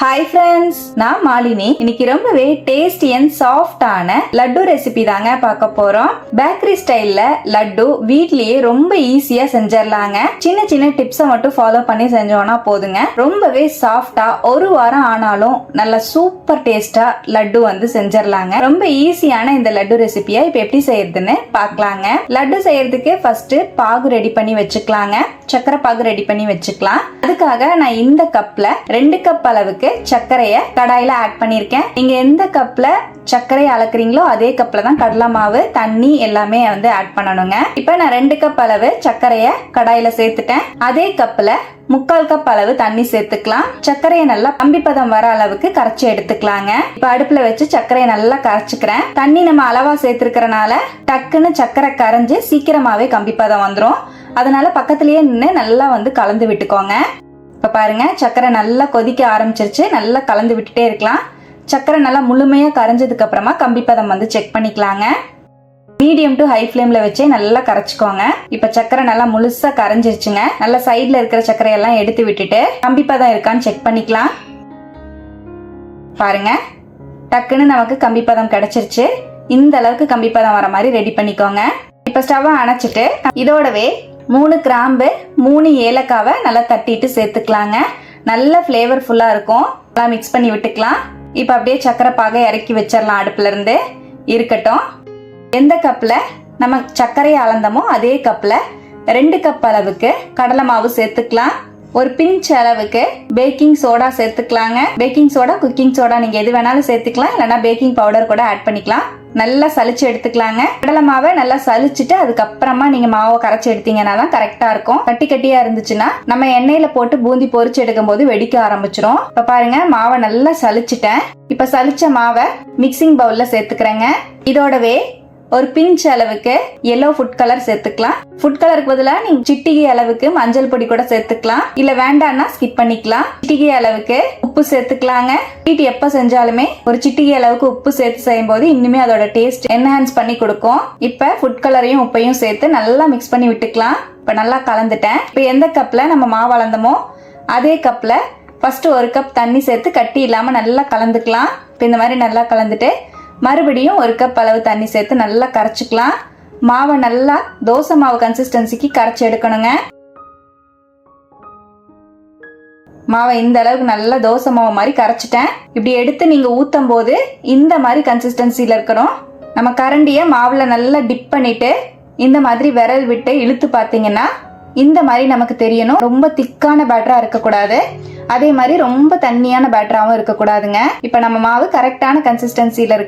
Hi friends, நான் மாலினி. இன்னைக்கு ரொம்பவே டேஸ்டி அண்ட் சாஃப்டான லட்டு ரெசிபி தாங்க பார்க்க போறோம். பேக்கரி ஸ்டைல்ல லட்டு வீட்லயே ரொம்ப ஈஸியா செஞ்சிடலாங்க. சின்ன சின்ன டிப்ஸை மட்டும் ஃபாலோ பண்ணி செஞ்சோம்னா போதுங்க. ரொம்பவே சாஃப்டா, ஒரு வாரம் ஆனாலும் நல்ல சூப்பர் டேஸ்டா லட்டு வந்து செஞ்சிடலாங்க. ரொம்ப ஈஸியான இந்த லட்டு ரெசிபியை இப்ப எப்படி செய்யறதுன்னு பார்க்கலாங்க. லட்டு செய்யறதுக்கு ஃபர்ஸ்ட் பாகு ரெடி பண்ணி வச்சுக்கலாங்க. சக்கரை பாகு ரெடி பண்ணி வச்சுக்கலாம். அதுக்காக நான் இந்த கப்ல 2 கப் அளவுக்கு சர்க்கரைய கடாயில ஆட் பண்ணிருக்கேன். நீங்க எந்த கப்ல சர்க்கரை அளக்குறீங்களோ அதே கப்ல தான் கடலை மாவு, தண்ணி எல்லாமே வந்து ஆட் பண்ணணுங்க. இப்ப நான் 2 கப் அளவு சர்க்கரைய கடாயில சேர்த்துட்டேன். அதே கப்ல 3/4 கப் அளவு தண்ணி சேர்த்துக்கலாம். சர்க்கரையை நல்லா கம்பிப்பதம் வர அளவுக்கு கரைச்சி எடுத்துக்கலாங்க. இப்ப அடுப்புல வச்சு சர்க்கரையை நல்லா கரைச்சுக்கிறேன். தண்ணி நம்ம அளவா சேர்த்திருக்கிறனால டக்குன்னு சர்க்கரை கரைஞ்சு சீக்கிரமாவே கம்பிப்பதம் வந்துடும். அதனால பக்கத்திலேயே நின்று நல்லா வந்து கலந்து விட்டுக்கோங்க. இப்ப பாருங்க, சர்க்கரை நல்லா கொதிக்க ஆரம்பிச்சிருச்சு. நல்லா கலந்து விட்டுட்டே இருக்கலாம். சர்க்கரை நல்லா முழுமையா கரைஞ்சதுக்கு அப்புறமா கம்பிப்பதம் வந்து செக் பண்ணிக்கலாங்க. மீடியம் டு ஹை ஃப்ளேம்ல வச்சே நல்லா கரைச்சிக்கோங்க. இப்ப சர்க்கரை நல்லா முழுசா கரைஞ்சிருச்சுங்க. நல்லா சைட்ல இருக்கிற சர்க்கரை எல்லாம் எடுத்து விட்டுட்டு கம்பிப்பதம் இருக்கான்னு செக் பண்ணிக்கலாம். பாருங்க, டக்குன்னு நமக்கு கம்பிப்பதம் கிடைச்சிருச்சு. இந்த அளவுக்கு கம்பிப்பதம் வர மாதிரி ரெடி பண்ணிக்கோங்க. இப்ப ஸ்டவ்வை அணைச்சிட்டு இதோடவே 3 கிராம்பு 3 ஏலக்காவை நல்லா தட்டிட்டு சேர்த்துக்கலாங்க. நல்ல ஃப்ளேவர்ஃபுல்லா இருக்கும். நல்லா மிக்ஸ் பண்ணி விட்டுக்கலாம். இப்ப அப்படியே சக்கரை பாகை இறக்கி வச்சிடலாம். அடுப்புல இருந்து இருக்கட்டும். எந்த கப்ல நம்ம சர்க்கரையை அளந்தமோ அதே கப்ல 2 கப் அளவுக்கு கடலை மாவு சேர்த்துக்கலாம். ஒரு பிஞ்ச் அளவுக்கு பேக்கிங் சோடா சேர்த்துக்கலாங்க. பேக்கிங் சோடா, குக்கிங் சோடா நீங்க எது வேணாலும் சேர்த்துக்கலாம். இல்லைன்னா பேக்கிங் பவுடர் கூட ஆட் பண்ணிக்கலாம். நல்லா சலிச்சு எடுத்துக்கலாங்க. கடலை மாவை நல்லா சலிச்சுட்டு அதுக்கப்புறமா நீங்க மாவை கரைச்சி எடுத்தீங்கன்னா தான் கரெக்டா இருக்கும். கட்டி கட்டியா இருந்துச்சுன்னா நம்ம எண்ணெயில போட்டு பூந்தி பொரிச்சு எடுக்கும் போது வெடிக்க ஆரம்பிச்சிடும். இப்ப பாருங்க, மாவை நல்லா சலிச்சுட்டேன். இப்ப சலிச்ச மாவை மிக்சிங் பவுல்ல சேர்த்துக்கிறேங்க. இதோடவே ஒரு பிஞ்ச் அளவுக்கு எல்லோ ஃபுட் கலர் சேர்த்துக்கலாம். ஃபுட் கலருக்கு பதிலா நீங்க சிட்டிகை அளவுக்கு மஞ்சள் பொடி கூட சேர்த்துக்கலாம். இல்ல வேண்டாம்னா ஸ்கிப் பண்ணிக்கலாம். சிட்டிகை அளவுக்கு உப்பு சேர்த்துக்கலாங்க. ஸ்வீட் எப்ப செஞ்சாலுமே ஒரு சிட்டிகை அளவுக்கு உப்பு சேர்த்து செய்யும் போது இன்னுமே அதோட டேஸ்ட் என்ஹான்ஸ் பண்ணி கொடுக்கும். இப்ப ஃபுட் கலரையும் உப்பையும் சேர்த்து நல்லா மிக்ஸ் பண்ணி விட்டுக்கலாம். இப்ப நல்லா கலந்துட்டேன். இப்ப எந்த கப்ல நம்ம மாவு அளந்தமோ அதே கப்ல ஃபர்ஸ்ட் 1 கப் தண்ணி சேர்த்து கட்டி இல்லாம நல்லா கலந்துக்கலாம். இப்ப இந்த மாதிரி நல்லா கலந்துட்டு மறுபடியும் 1 கப் அளவு தண்ணி சேர்த்து நல்லா கரைச்சிக்கலாம். மாவை நல்லா தோசை மாவு கன்சிஸ்டன்சிக்கு கரைச்சி எடுக்கணுங்க. மாவை இந்த அளவுக்கு நல்லா தோசை மாவு மாதிரி கரைச்சிட்டேன். இப்படி எடுத்து நீங்க ஊத்தும் போது இந்த மாதிரி கன்சிஸ்டன்சில இருக்கணும். நம்ம கரண்டிய மாவுல நல்லா டிப் பண்ணிட்டு இந்த மாதிரி விரல் விட்டு இழுத்து பார்த்தீங்கன்னா இந்த மாதிரி நமக்கு தெரியணும். ரொம்ப திக்கான பேட்டரா இருக்கக்கூடாது, அதே மாதிரி ரொம்ப தண்ணியான பேட்டராவும் இருக்கக்கூடாதுங்க. இப்ப நம்ம மாவு கரெக்டான கன்சிஸ்டன்சில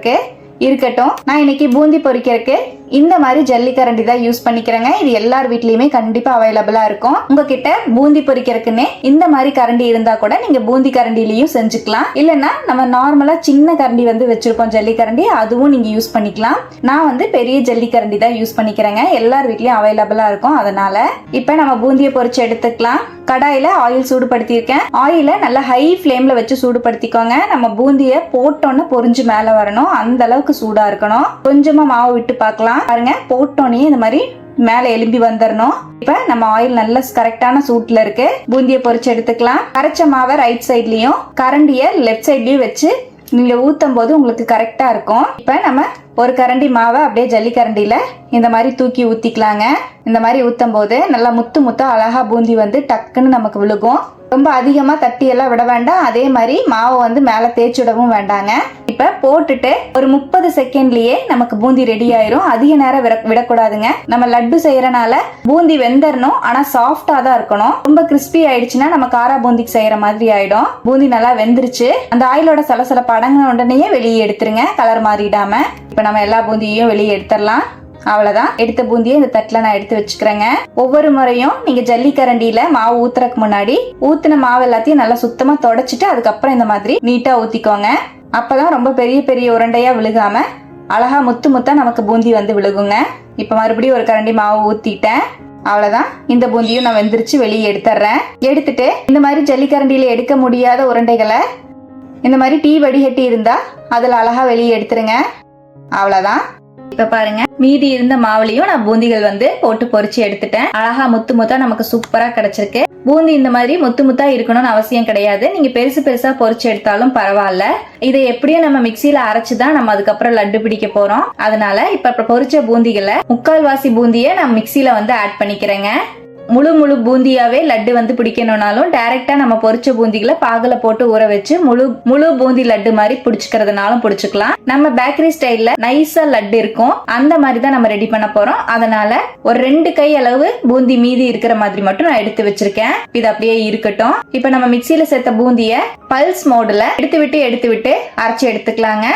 இருக்கட்டும். நான் இன்னைக்கு பூந்தி பொரிக்கிறதுக்கு இந்த மாதிரி ஜல்லிக்கரண்டி தான் யூஸ் பண்ணிக்கிறேங்க. இது எல்லார் வீட்லயுமே கண்டிப்பா அவைலபிளா இருக்கும். உங்ககிட்ட பூந்தி பொரிக்கிறதுக்குன்னே இந்த மாதிரி கரண்டி இருந்தா கூட நீங்க பூந்தி கரண்டிலையும் செஞ்சுக்கலாம். இல்லைன்னா நம்ம நார்மலா சின்ன கரண்டி வந்து வச்சிருப்போம் ஜல்லிக்கரண்டி, அதுவும் நீங்க யூஸ் பண்ணிக்கலாம். நான் வந்து பெரிய ஜல்லிக்கரண்டி தான் யூஸ் பண்ணிக்கிறேங்க. எல்லார் வீட்லயும் அவைலபிளா இருக்கும். அதனால இப்ப நம்ம பூந்தியை பொரிச்சு எடுத்துக்கலாம். கடாயில ஆயில் சூடுபடுத்தியிருக்கேன். ஆயில நல்லா ஹை ஃப்ளேம்ல வச்சு சூடுபடுத்திக்கோங்க. நம்ம பூந்தியை போட்டோன்னு பொரிஞ்சு மேல வரணும். அந்த அளவுக்கு சூடா இருக்கணும். கொஞ்சமா மாவு விட்டு பார்க்கலாம். பாருங்க, போட்டோன்னே இந்த மாதிரி மேல எலும்பி வந்துடணும். இப்ப நம்ம ஆயில் நல்ல கரெக்டான சூட்ல இருக்கு. பூந்தியை பொரிச்சு எடுத்துக்கலாம். கரைச்ச மாவை ரைட் சைட்லயும் கரண்டிய லெஃப்ட் சைட்லயும் வச்சு நீங்க ஊத்தும் போது உங்களுக்கு கரெக்டா இருக்கும். இப்ப நம்ம ஒரு கரண்டி மாவை அப்படியே ஜல்லிக்கரண்டியில இந்த மாதிரி தூக்கி ஊத்திக்கலாங்க. இந்த மாதிரி ஊத்தும் போது நல்லா முத்து முத்தா அழகா பூந்தி வந்து டக்குன்னு நமக்கு விழுகும். ரொம்ப அதிகமா தட்டி எல்லாம் விட வேண்டாம். அதே மாதிரி மாவை வந்து மேல தேய்ச்சி விடவும் வேண்டாங்க. இப்ப போட்டுட்டு ஒரு 30 செகண்ட்லயே நமக்கு பூந்தி ரெடி ஆயிரும். அதிக நேரம் விடக்கூடாதுங்க. நம்ம லட்டு செய்யறனால பூந்தி வெந்தரணும், ஆனா சாஃப்டா தான் இருக்கணும். ரொம்ப கிறிஸ்பி ஆயிடுச்சுன்னா நம்ம காரா பூந்திக்கு செய்யற மாதிரி ஆயிடும். பூந்தி நல்லா வெந்துருச்சு. அந்த ஆயிலோட சலசலப்பு அடங்கின உடனே வெளியே எடுத்துருங்க, கலர் மாறிடாம. இப்ப நம்ம எல்லா பூந்தியையும் வெளியே எடுத்துடலாம். அவ்வளவுதான். எடுத்த பூந்தியை இந்த தட்டுல நான் எடுத்து வச்சுக்கிறேங்க. ஒவ்வொரு முறையும் நீங்க ஜல்லிக்கரண்டியில மாவு ஊத்துறதுக்கு முன்னாடி ஊத்துன மாவு எல்லாத்தையும் நல்லா சுத்தமா தொடச்சிட்டு அதுக்கப்புறம் இந்த மாதிரி நீட்டா ஊத்திக்கோங்க. அப்பதான் ரொம்ப பெரிய பெரிய உருண்டையா விழுகாம அழகா முத்து முத்தா நமக்கு பூந்தி வந்து விழுகுங்க. இப்ப மறுபடியும் ஒரு கரண்டி மாவு ஊத்திட்டேன். அவ்வளவுதான். இந்த பூந்தியும் நான் வெந்துருச்சு, வெளியே எடுத்துறேன். எடுத்துட்டு இந்த மாதிரி ஜல்லிக்கரண்டியில எடுக்க முடியாத உருண்டைகளை இந்த மாதிரி டீ வடிகட்டி இருந்தா அதுல அழகா வெளியே எடுத்துருங்க. அவ்வளவுதான். இப்ப பாருங்க, மீதி இருந்த மாவுலையும் நான் பூந்திகள் வந்து போட்டு பொரிச்சு எடுத்துட்டேன். அழகா முத்து முத்தா நமக்கு சூப்பரா கிடைச்சிருக்கு. பூந்தி இந்த மாதிரி முத்து முத்தா இருக்கணும்னு அவசியம் கிடையாது. நீங்க பெருசு பெருசா பொரிச்சு எடுத்தாலும் பரவாயில்ல. இதை எப்படியும் நம்ம மிக்சியில அரைச்சுதான் நம்ம அதுக்கப்புறம் லட்டு பிடிக்க போறோம். அதனால இப்ப பொரிச்ச பூந்திகளை 3/4 பூந்திய நான் மிக்சியில வந்து ஆட் பண்ணிக்கிறேங்க. முழு பூந்தியாவே லட்டு வந்து பிடிக்கணும்னாலும் டைரக்டா நம்ம பொரிச்ச பூந்திகளை பாகுல போட்டு ஊற வச்சு முழு பூந்தி லட்டு மாதிரி பிடிச்சுக்கிறதுனாலும் பிடிச்சுக்கலாம். நம்ம பேக்கரி ஸ்டைல்ல நைஸா லட்டு இருக்கும், அந்த மாதிரி தான் நம்ம ரெடி பண்ண போறோம். அதனால ஒரு 2 கை அளவு பூந்தி மீதி இருக்கிற மாதிரி மட்டும் நான் எடுத்து வச்சிருக்கேன். இது அப்படியே இருக்கட்டும். இப்ப நம்ம மிக்சியில சேர்த்த பூந்திய பல்ஸ் மோடுல எடுத்து விட்டு அரைச்சு எடுத்துக்கலாங்க.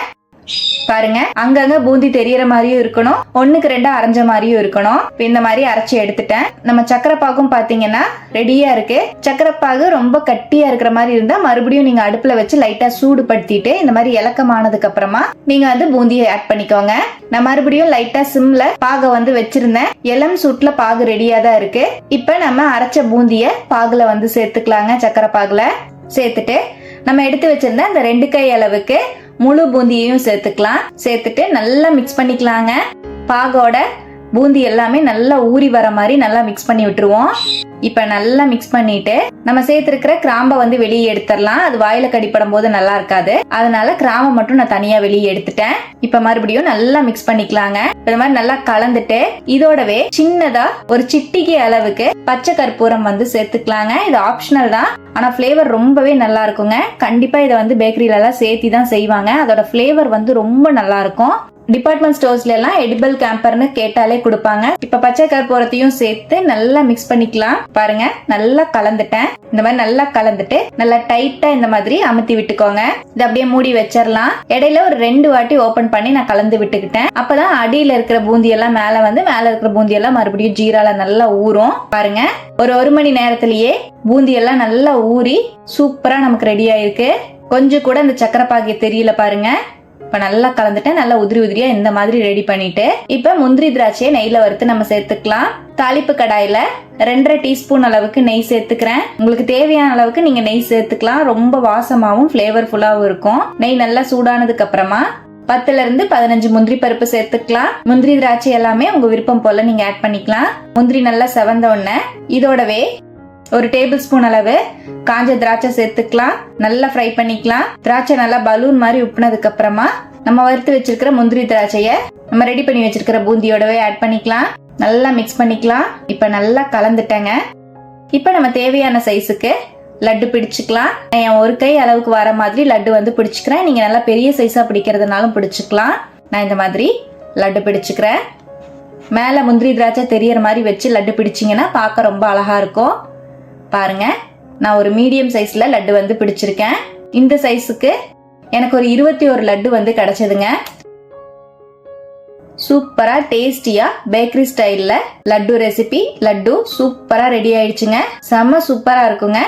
பாருங்க, அங்கங்க பூந்தி தெரியற மாதிரியும் இருக்கணும், 1க்கு 2 அரைஞ்ச மாதிரியும் இருக்கணும். இந்த மாதிரி அரைச்சி எடுத்துட்டேன். நம்ம சக்கரை பாகும் பாத்தீங்கன்னா ரெடியா இருக்கு. சக்கரை பாகு ரொம்ப கட்டியா இருக்கிற மாதிரி இருந்தா மறுபடியும் நீங்க அடுப்புல வச்சு லைட்டா சூடுபடுத்திட்டு இந்த மாதிரி இலக்கமானதுக்கு அப்புறமா நீங்க வந்து பூந்தியை ஆட் பண்ணிக்கோங்க. நான் மறுபடியும் லைட்டா சிம்ல பாக வந்து வச்சிருந்தேன். இளம் சூட்ல பாகு ரெடியா தான் இருக்கு. இப்ப நம்ம அரைச்ச பூந்திய பாகுல வந்து சேர்த்துக்கலாங்க. சக்கரை பாகுல சேர்த்துட்டு நம்ம எடுத்து வச்சிருந்த அந்த 2 கை அளவுக்கு முழு பூந்தியையும் சேர்த்துக்கலாம். சேர்த்துட்டு நல்லா மிக்ஸ் பண்ணிக்கலாங்க. பாகோட பூந்தி எல்லாமே நல்லா ஊறி வர மாதிரி நல்லா மிக்ஸ் பண்ணி விட்டுருவோம். இப்ப நல்லா மிக்ஸ் பண்ணிட்டு நம்ம சேர்த்திருக்கிற கிராம்பை வந்து வெளியே எடுத்துடலாம். அது வாயில கடிப்படும் போது நல்லா இருக்காது. அதனால கிராம்பை மட்டும் நான் தனியா வெளியே எடுத்துட்டேன். இப்ப மறுபடியும் நல்லா மிக்ஸ் பண்ணிக்கலாங்க. இந்த மாதிரி நல்லா கலந்துட்டு இதோடவே சின்னதா ஒரு சிட்டிகை அளவுக்கு பச்சை கற்பூரம் வந்து சேர்த்துக்கலாங்க. இது ஆப்ஷனல் தான், ஆனா பிளேவர் ரொம்பவே நல்லா இருக்குங்க. கண்டிப்பா இதை வந்து பேக்கரியில எல்லாம் சேர்த்தி தான் செய்வாங்க. அதோட பிளேவர் வந்து ரொம்ப நல்லா இருக்கும். டிபார்ட்மெண்ட் ஸ்டோர்ஸ்ல எல்லாம் எடிபிள் கேம்பர்னு கேட்டாலே கொடுப்பாங்க. இப்ப பச்சை கற்பூரத்தையும் சேர்த்து நல்லா மிக்ஸ் பண்ணிக்கலாம். பாருங்க, நல்லா கலந்துட்டேன். இந்த மாதிரி நல்லா கலந்துட்டு நல்லா டைட்டா இந்த மாதிரி அமுத்தி விட்டுக்கோங்க. இது அப்படியே மூடி வச்சிடலாம். இடையில ஒரு 2 வாட்டி ஓபன் பண்ணி நான் கலந்து விட்டுக்கிட்டேன். அப்பதான் அடியில இருக்கிற பூந்தி எல்லாம் மேல வந்து மேல இருக்கிற பூந்தி எல்லாம் மறுபடியும் ஜீரால நல்லா ஊறும். பாருங்க, ஒரு 1 மணி நேரத்திலேயே பூந்தி எல்லாம் நல்லா ஊறி சூப்பரா நமக்கு ரெடி ஆயிருக்கு. கொஞ்சம் கூட இந்த சக்கரை பாகிய தெரியல பாருங்க. இப்ப நல்லா கலந்துட்டேன். நல்லா உதிரியா இந்த மாதிரி ரெடி பண்ணிட்டு இப்ப முந்திரி திராட்சையை நெய்ல வறுத்து நம்ம சேர்த்துக்கலாம். தாளிப்பு கடாயில 2.5 டீஸ்பூன் அளவுக்கு நெய் சேர்த்துக்கிறேன். உங்களுக்கு தேவையான அளவுக்கு நீங்க நெய் சேர்த்துக்கலாம். ரொம்ப வாசமாவும் பிளேவர்ஃபுல்லாவும் இருக்கும். நெய் நல்லா சூடானதுக்கு அப்புறமா 10ல இருந்து 15 முந்திரி பருப்பு சேர்த்துக்கலாம். முந்திரி திராட்சை எல்லாமே உங்க விருப்பம் போல நீங்க ஆட் பண்ணிக்கலாம். முந்திரி நல்லா செவந்த உடனே இதோடவே ஒரு டேபிள் ஸ்பூன் அளவு காஞ்ச திராட்சை சேர்த்துக்கலாம். நல்லா ஃப்ரை பண்ணிக்கலாம். திராட்சை நல்லா பலூன் மாதிரி உப்புனதுக்கு அப்புறமா நம்ம வறுத்து வச்சிருக்கிற முந்திரி திராட்சைய நம்ம ரெடி பண்ணி வச்சிருக்கிற பூந்தியோடவே ஆட் பண்ணிக்கலாம். நல்லா மிக்ஸ் பண்ணிக்கலாம். இப்ப நல்லா கலந்துட்டேங்க. இப்ப நம்ம தேவையான சைஸுக்கு லட்டு பிடிச்சுக்கலாம். நான் 1 கை அளவுக்கு வர மாதிரி லட்டு வந்து பிடிச்சுக்கிறேன். நீங்க நல்லா பெரிய சைஸா பிடிக்கிறதுனாலும் பிடிச்சுக்கலாம். நான் இந்த மாதிரி லட்டு பிடிச்சுக்கிறேன். மேல முந்திரி திராட்சை தெரியற மாதிரி வச்சு லட்டு பிடிச்சிங்கன்னா பார்க்க ரொம்ப அழகா இருக்கும். பாருங்க, நான் ஒரு மீடியம் சைஸ்ல லட்டு வந்து பிடிச்சிருக்கேன். இந்த சைஸுக்கு எனக்கு ஒரு 21 லட்டு வந்து கிடைச்சதுங்க. சூப்பரா டேஸ்டியா பேக்கரி ஸ்டைல்ல லட்டு ரெசிபி லட்டு சூப்பரா ரெடி ஆயிடுச்சுங்க. செம்ம சூப்பரா இருக்குங்க.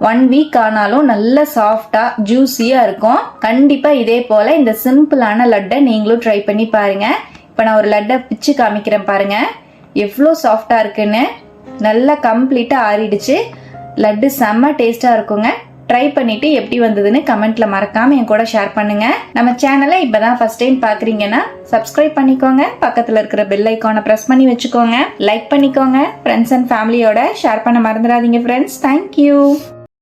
1 வீக் ஆனாலும் நல்ல சாஃப்டா ஜூசியா இருக்கும். கண்டிப்பா இதே போல இந்த சிம்பிளான லட்டை நீங்களும் ட்ரை பண்ணி பாருங்க. இப்ப நான் ஒரு லட்டை பிச்சு காமிக்கிறேன் பாருங்க, எவ்வளோ சாஃப்டா இருக்குன்னு. நல்லா கம்ப்ளீட்டா ஆறிடுச்சு. லட்டு செம்ம டேஸ்டா இருக்குங்க. ட்ரை பண்ணிட்டு எப்படி வந்ததுன்னு கமெண்ட்ல மறக்காம என் கூட ஷேர் பண்ணுங்க. நம்ம சேனலை இப்பதான் ஃபர்ஸ்ட் டைம் பாக்குறீங்கன்னா சப்ஸ்கிரைப் பண்ணிக்கோங்க. பக்கத்துல இருக்கிற பெல் ஐகானை பிரஸ் பண்ணி வச்சுக்கோங்க. லைக் பண்ணிக்கோங்க. ஃப்ரெண்ட்ஸ் அண்ட் ஃபேமிலியோட ஷேர் பண்ண மறந்துடாதீங்க ஃப்ரெண்ட்ஸ். தேங்க்யூ.